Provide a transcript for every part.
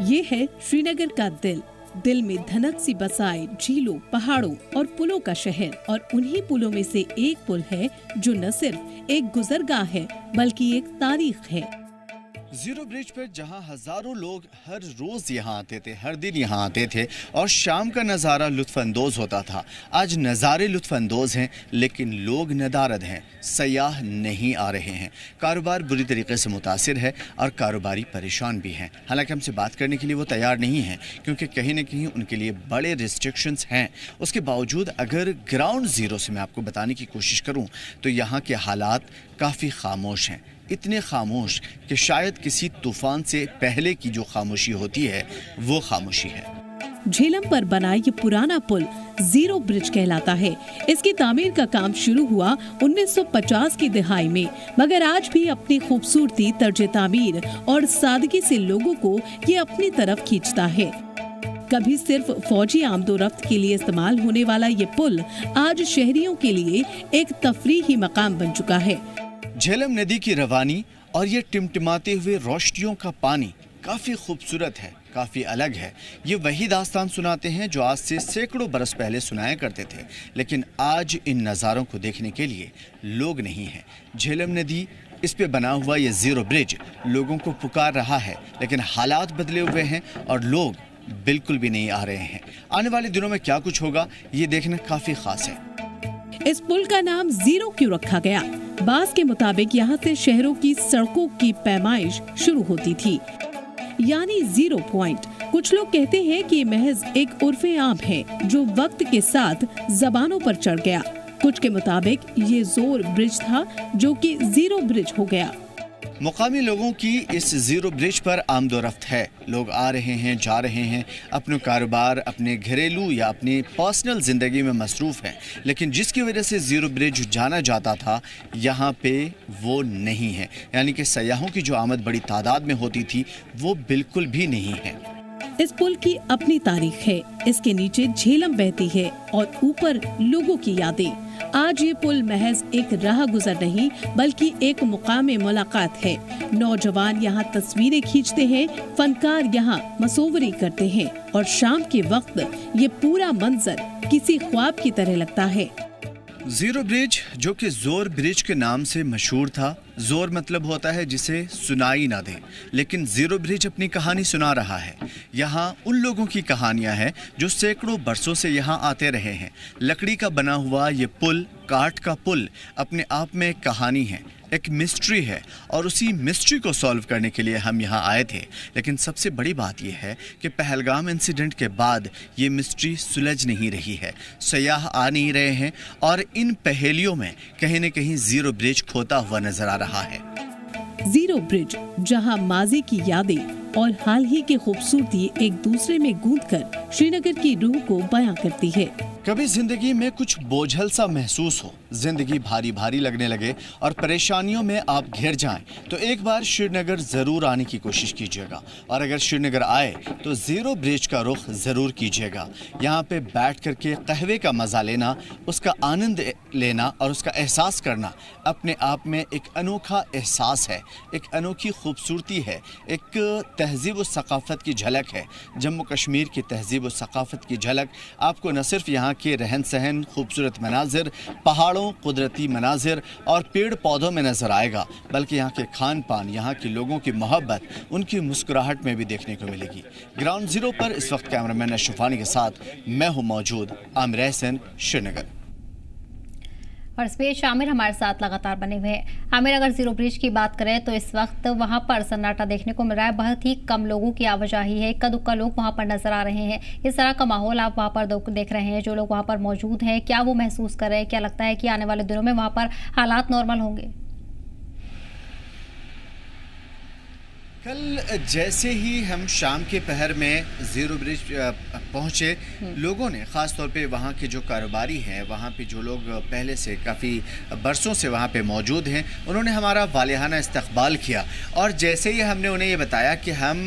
ये है श्रीनगर का दिल में धनक सी बसाए झीलों, पहाड़ों और पुलों का शहर। और उन्हीं पुलों में से एक पुल है जो न सिर्फ एक गुजरगाह है बल्कि एक तारीख है। जीरो ब्रिज पर जहां हजारों लोग हर रोज यहां आते थे, हर दिन यहां आते थे और शाम का नज़ारा लुत्फानंदोज होता था, आज नज़ारे लुत्फानंदोज हैं लेकिन लोग नदारद हैं, सयाह नहीं आ रहे हैं। कारोबार बुरी तरीके से मुतासिर है और कारोबारी परेशान भी हैं। हालांकि हमसे बात करने के लिए वो तैयार नहीं हैं क्योंकि कहीं ना कहीं उनके लिए बड़े रिस्ट्रिक्शंस हैं। उसके बावजूद अगर ग्राउंड ज़ीरो से मैं आपको बताने की कोशिश करूँ तो यहाँ के हालात काफ़ी खामोश हैं, इतने खामोश कि शायद किसी तूफान से पहले की जो खामोशी होती है वो खामोशी है। झेलम पर बना ये पुराना पुल जीरो ब्रिज कहलाता है। इसकी तामीर का काम शुरू हुआ 1950 की दिहाई में, मगर आज भी अपनी खूबसूरती, तर्ज तामीर और सादगी से लोगों को ये अपनी तरफ खींचता है। कभी सिर्फ फौजी आमदोरफ्त के लिए इस्तेमाल होने वाला ये पुल आज शहरियों के लिए एक तफरीही मकाम बन चुका है। झेलम नदी की रवानी और ये टिमटिमाते हुए रोशनियों का पानी काफ़ी खूबसूरत है, काफ़ी अलग है। ये वही दास्तान सुनाते हैं जो आज से सैकड़ों बरस पहले सुनाया करते थे, लेकिन आज इन नज़ारों को देखने के लिए लोग नहीं हैं। झेलम नदी, इस पे बना हुआ ये जीरो ब्रिज लोगों को पुकार रहा है, लेकिन हालात बदले हुए हैं और लोग बिल्कुल भी नहीं आ रहे हैं। आने वाले दिनों में क्या कुछ होगा ये देखना काफ़ी खास है। इस पुल का नाम जीरो क्यों रखा गया? बास के मुताबिक यहाँ से शहरों की सड़कों की पैमाइश शुरू होती थी, यानी जीरो पॉइंट। कुछ लोग कहते हैं कि महज एक उर्फे आम है जो वक्त के साथ जबानों पर चढ़ गया। कुछ के मुताबिक ये जोर ब्रिज था जो कि जीरो ब्रिज हो गया। मुकामी लोगों की इस जीरो ब्रिज पर आमदोरफ्त है। लोग आ रहे हैं, जा रहे हैं, अपने कारोबार, अपने घरेलू या अपनी पर्सनल ज़िंदगी में मसरूफ़ हैं, लेकिन जिसकी वजह से जीरो ब्रिज जाना जाता था यहाँ पे वो नहीं है। यानी कि सयाहों की जो आमद बड़ी तादाद में होती थी वो बिल्कुल भी नहीं है। इस पुल की अपनी तारीख है। इसके नीचे झेलम बहती है और ऊपर लोगों की यादें। आज ये पुल महज एक राह गुजर नहीं बल्कि एक मुकाम मुलाकात है। नौजवान यहाँ तस्वीरें खींचते हैं, फनकार यहाँ मसोवरी करते हैं और शाम के वक्त ये पूरा मंजर किसी ख्वाब की तरह लगता है। जीरो ब्रिज जो कि जोर ब्रिज के नाम से मशहूर था। जोर मतलब होता है जिसे सुनाई ना दे, लेकिन जीरो ब्रिज अपनी कहानी सुना रहा है। यहाँ उन लोगों की कहानियाँ हैं जो सैकड़ों बरसों से यहाँ आते रहे हैं। लकड़ी का बना हुआ ये पुल, काठ का पुल, अपने आप में एक कहानी है, एक मिस्ट्री है और उसी मिस्ट्री को सॉल्व करने के लिए हम यहाँ आए थे। लेकिन सबसे बड़ी बात यह है कि पहलगाम इंसिडेंट के बाद ये मिस्ट्री सुलझ नहीं रही है। सयाह आ नहीं रहे हैं और इन पहेलियों में कहीं न कहीं जीरो ब्रिज खोता हुआ नजर आ रहा है। जीरो ब्रिज जहां माजी की यादें और हाल ही की खूबसूरती एक दूसरे में गूंथकर श्रीनगर की रूह को बयां करती है। कभी जिंदगी में कुछ बोझल सा महसूस हो, जिंदगी भारी भारी लगने लगे और परेशानियों में आप घिर जाएं, तो एक बार श्रीनगर जरूर आने की कोशिश कीजिएगा। और अगर श्रीनगर आए तो जीरो ब्रिज का रुख जरूर कीजिएगा। यहाँ पे बैठ करके कहवे का मजा लेना, उसका आनंद लेना और उसका एहसास करना अपने आप में एक अनोखा एहसास है, एक अनोखी खूबसूरती है, एक तहजीब व सकाफ़त की झलक है। जम्मू कश्मीर की तहजीब व सकाफ़त की झलक आपको न सिर्फ यहाँ के रहन सहन, खूबसूरत मनाजिर, पहाड़ों, कुदरती मनाजिर और पेड़ पौधों में नज़र आएगा, बल्कि यहाँ के खान पान, यहाँ के लोगों की मोहब्बत, उनकी मुस्कुराहट में भी देखने को मिलेगी। ग्राउंड ज़ीरो पर इस वक्त कैमरामैन अशरफानी के साथ मैं हूँ मौजूद, आमिर एहसन, श्रीनगर। और इस पे शामिर हमारे साथ लगातार बने हुए हैं। आमिर, अगर जीरो ब्रिज की बात करें तो इस वक्त वहां पर सन्नाटा देखने को मिल रहा है, बहुत ही कम लोगों की आवाजाही है, इक्का दुक्का लोग वहां पर नजर आ रहे हैं। इस तरह का माहौल आप वहां पर देख रहे हैं, जो लोग वहां पर मौजूद हैं, क्या वो महसूस कर रहे हैं? क्या लगता है कि आने वाले दिनों में वहां पर हालात नॉर्मल होंगे? कल जैसे ही हम शाम के पहर में ज़ीरो ब्रिज पहुँचे, लोगों ने ख़ास तौर पे वहाँ के जो कारोबारी हैं, वहाँ पे जो लोग पहले से काफ़ी बरसों से वहाँ पे मौजूद हैं, उन्होंने हमारा वालिहाना इस्तकबाल किया। और जैसे ही हमने उन्हें ये बताया कि हम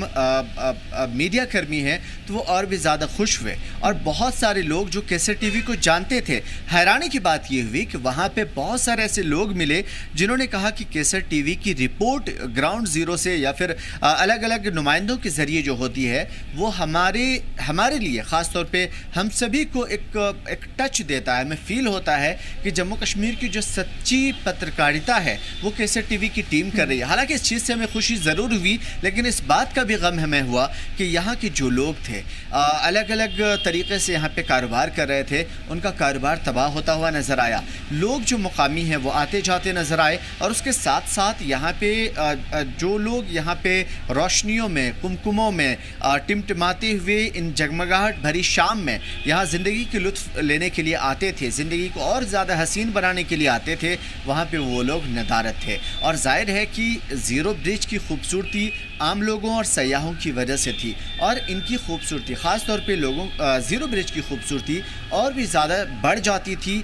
मीडिया कर्मी हैं, तो वो और भी ज़्यादा खुश हुए। और बहुत सारे लोग जो केसर टीवी को जानते थे, हैरानी की बात ये हुई कि वहाँ पे बहुत सारे ऐसे लोग मिले जिन्होंने कहा कि केसर टीवी की रिपोर्ट ग्राउंड ज़ीरो से या फिर अलग अलग नुमाइंदों के ज़रिए जो होती है, वो हमारे लिए ख़ास तौर पे हम सभी को एक टच देता है। हमें फ़ील होता है कि जम्मू कश्मीर की जो सच्ची पत्रकारिता है वो केसर टीवी की टीम कर रही है। हालांकि इस चीज़ से हमें खुशी ज़रूर हुई, लेकिन इस बात का भी गम हमें हुआ कि यहाँ के जो लोग थे अलग अलग तरीक़े से यहाँ पे कारोबार कर रहे थे, उनका कारोबार तबाह होता हुआ नज़र आया। लोग जो मुकामी हैं वो आते जाते नज़र आए, और उसके साथ साथ यहाँ पे जो लोग यहाँ पे रोशनियों में, कुमकुमों में टिमटिमाते हुए इन जगमगाहट भरी शाम में यहाँ ज़िंदगी की लुत्फ़ लेने के लिए आते थे, ज़िंदगी को और ज़्यादा हसीन बनाने के लिए आते थे, वहाँ पे वो लोग नदारत थे। और जाहिर है कि ज़ीरो ब्रिज की खूबसूरती आम लोगों और सयाहों की वजह से थी, और इनकी खूबसूरती ख़ास तौर पे लोगों ज़ीरो ब्रिज की खूबसूरती और भी ज़्यादा बढ़ जाती थी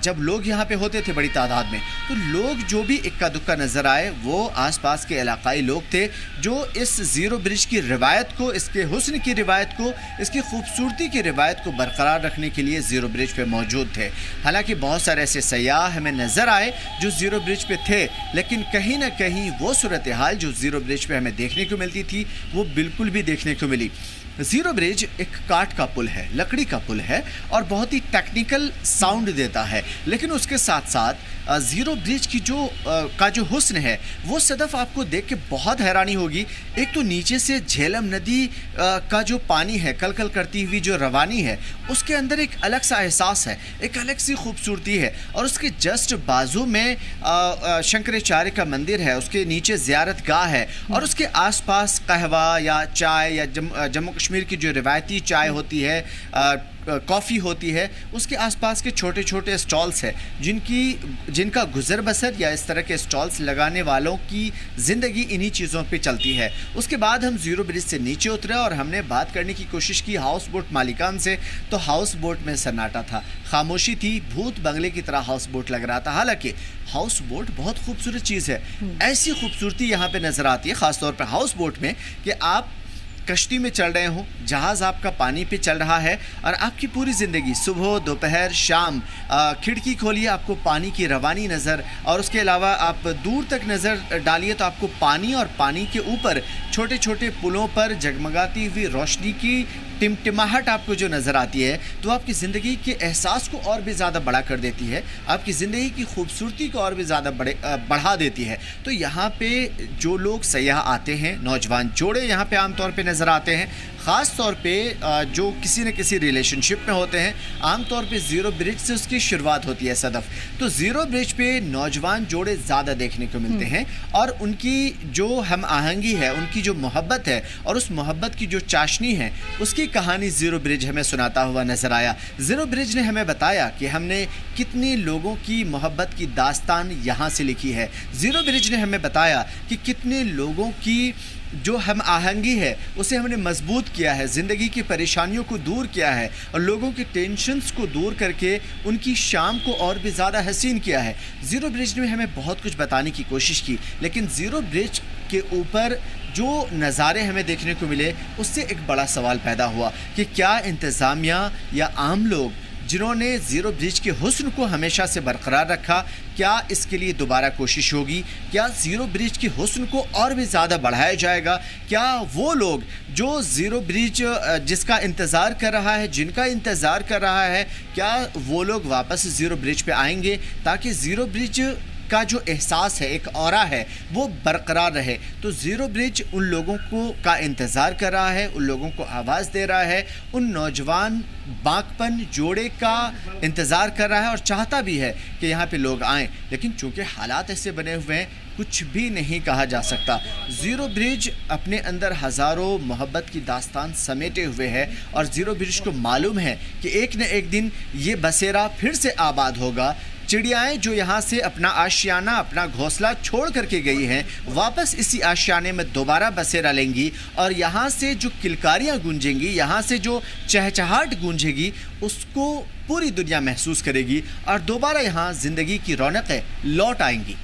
जब लोग यहाँ पे होते थे बड़ी तादाद में। तो लोग जो भी इक्का दुक्का नज़र आए वो आसपास के इलाकाई लोग थे जो इस ज़ीरो ब्रिज की रिवायत को, इसके हुस्न की रिवायत को, इसकी खूबसूरती की रिवायत को बरकरार रखने के लिए ज़ीरो ब्रिज पे मौजूद थे। हालांकि बहुत सारे ऐसे सयाह हमें नज़र आए जो ज़ीरो ब्रिज पे थे, लेकिन कहीं ना कहीं वो सूरत हाल जो ज़ीरो ब्रिज पे हमें देखने को मिलती थी वो बिल्कुल भी देखने को मिली। ज़ीरो ब्रिज एक काठ का पुल है, लकड़ी का पुल है, और बहुत ही टेक्निकल साउंड देता है, लेकिन उसके साथ साथ ज़ीरो ब्रिज की जो हुस्न है वो सदफ आपको देख के बहुत हैरानी होगी। एक तो नीचे से झेलम नदी का जो पानी है, कल कल करती हुई जो रवानी है, उसके अंदर एक अलग सा एहसास है, एक अलग सी खूबसूरती है। और उसके जस्ट बाजू में शंकराचार्य का मंदिर है, उसके नीचे ज़ियारत गाह है, और उसके आसपास कहवा या चाय या जम्मू कश्मीर की जो रिवायती चाय होती है, कॉफ़ी होती है, उसके आसपास के छोटे छोटे स्टॉल्स हैं जिनका गुजर बसर या इस तरह के स्टॉल्स लगाने वालों की ज़िंदगी इन्हीं चीज़ों पे चलती है। उसके बाद हम ज़ीरो ब्रिज से नीचे उतरे और हमने बात करने की कोशिश की हाउस बोट मालिकान से, तो हाउस बोट में सन्नाटा था, खामोशी थी, भूत बंगले की तरह हाउस बोट लग रहा था। हालांकि हाउस बोट बहुत खूबसूरत चीज़ है, ऐसी खूबसूरती यहाँ पे नज़र आती है ख़ासतौर पर हाउस बोट में कि आप कश्ती में चल रहे हो, जहाज़ आपका पानी पे चल रहा है, और आपकी पूरी ज़िंदगी सुबह दोपहर शाम खिड़की खोलिए आपको पानी की रवानी नज़र, और उसके अलावा आप दूर तक नज़र डालिए तो आपको पानी, और पानी के ऊपर छोटे छोटे पुलों पर जगमगाती हुई रोशनी की टिमटिमाहट आपको जो नज़र आती है, तो आपकी ज़िंदगी के एहसास को और भी ज़्यादा बड़ा कर देती है, आपकी ज़िंदगी की खूबसूरती को और भी ज़्यादा बढ़ा देती है। तो यहाँ पे जो लोग सयाह आते हैं, नौजवान जोड़े यहाँ पे आमतौर पे नज़र आते हैं, ख़ास तौर पे जो किसी न किसी रिलेशनशिप में होते हैं, आमतौर पे ज़ीरो ब्रिज से उसकी शुरुआत होती है सदफ। तो ज़ीरो ब्रिज पे नौजवान जोड़े ज़्यादा देखने को मिलते हैं, और उनकी जो हम आहंगी है, उनकी जो मोहब्बत है, और उस मोहब्बत की जो चाशनी है, उसकी कहानी ज़ीरो ब्रिज हमें सुनाता हुआ नज़र आया। ज़ीरो ब्रिज ने हमें बताया कि हमने कितनी लोगों की मोहब्बत की दास्तान यहाँ से लिखी है। ज़ीरो ब्रिज ने हमें बताया कि कितने लोगों की जो हम आहंगी है उसे हमने मजबूत किया है, ज़िंदगी की परेशानियों को दूर किया है, और लोगों के टेंशन्स को दूर करके उनकी शाम को और भी ज़्यादा हसीन किया है। ज़ीरो ब्रिज ने हमें बहुत कुछ बताने की कोशिश की, लेकिन ज़ीरो ब्रिज के ऊपर जो नज़ारे हमें देखने को मिले उससे एक बड़ा सवाल पैदा हुआ कि क्या इंतज़ामिया या आम लोग जिन्होंने ज़ीरो ब्रिज के हुस्न को हमेशा से बरकरार रखा, क्या इसके लिए दोबारा कोशिश होगी? क्या ज़ीरो ब्रिज के हुस्न को और भी ज़्यादा बढ़ाया जाएगा? क्या वो लोग जो ज़ीरो ब्रिज जिसका इंतज़ार कर रहा है, जिनका इंतज़ार कर रहा है, क्या वो लोग वापस ज़ीरो ब्रिज पे आएंगे ताकि ज़ीरो ब्रिज का जो एहसास है, एक ऑरा है, वो बरकरार रहे? तो ज़ीरो ब्रिज उन लोगों का इंतज़ार कर रहा है, उन लोगों को आवाज़ दे रहा है, उन नौजवान बाकपन जोड़े का इंतज़ार कर रहा है, और चाहता भी है कि यहाँ पे लोग आएँ। लेकिन चूँकि हालात ऐसे बने हुए हैं, कुछ भी नहीं कहा जा सकता। ज़ीरो ब्रिज अपने अंदर हज़ारों मोहब्बत की दास्तान समेटे हुए है, और ज़ीरो ब्रिज को मालूम है कि एक न एक दिन ये बसेरा फिर से आबाद होगा, चिड़ियाएं जो यहाँ से अपना आशियाना, अपना घोंसला छोड़ करके गई हैं, वापस इसी आशियाने में दोबारा बसेरा लेंगी और यहाँ से जो किलकारियाँ गूंजेंगी, यहाँ से जो चहचहाट गूंजेगी, उसको पूरी दुनिया महसूस करेगी और दोबारा यहाँ जिंदगी की रौनकें लौट आएंगी।